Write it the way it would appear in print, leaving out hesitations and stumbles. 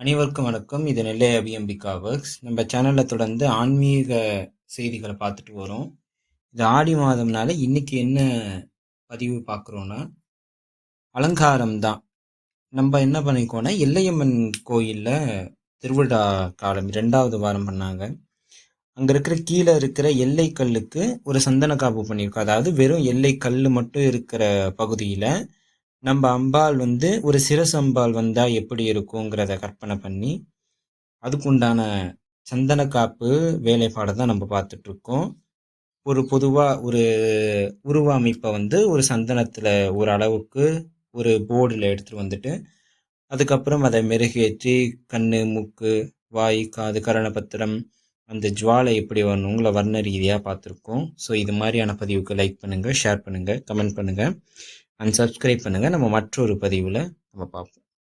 அனைவருக்கும் வணக்கம். இது நெல்லை அபியம்பிகா ஒர்க்ஸ். நம்ம சேனல்ல தொடர்ந்து ஆன்மீக செய்திகளை பார்த்துட்டு வரோம். இது ஆடி மாதம்னால இன்னைக்கு என்ன பதிவு பார்க்குறோன்னா, அலங்காரம் தான். நம்ம என்ன பண்ணிக்கோன்னா, எல்லையம்மன் கோயிலில் திருவிழா காலம் 2வது வாரம் பண்ணாங்க. அங்கே இருக்கிற கீழே இருக்கிற எல்லை கல்லுக்கு ஒரு சந்தன காப்பு பண்ணியிருக்கோம். அதாவது வெறும் எல்லை கல் மட்டும் இருக்கிற பகுதியில் நம்ம அம்பாள் ஒரு சிரசு அம்பாள் வந்தால் எப்படி இருக்குங்கிறத கற்பனை பண்ணி அதுக்குண்டான சந்தன காப்பு வேலைப்பாடை தான் நம்ம பார்த்துட்டு இருக்கோம். பொதுவாக ஒரு உருவ அமைப்பை ஒரு சந்தனத்தில் ஒரு அளவுக்கு ஒரு போர்டில் எடுத்துகிட்டு வந்துட்டு அதுக்கப்புறம் அதை மெருகேற்றி கண்ணு, மூக்கு, வாய், காது, கரணபத்திரம், அந்த ஜுவாலை எப்படி வரணுங்கள வர்ண ரீதியாக பார்த்துருக்கோம். ஸோ இது மாதிரியான பதிவுக்கு லைக் பண்ணுங்கள், ஷேர் பண்ணுங்கள், கமெண்ட் பண்ணுங்கள் அண்ட் சப்ஸ்கிரைப் பண்ணுங்கள். நம்ம மற்றொரு பதிவில் நம்ம பார்ப்போம்.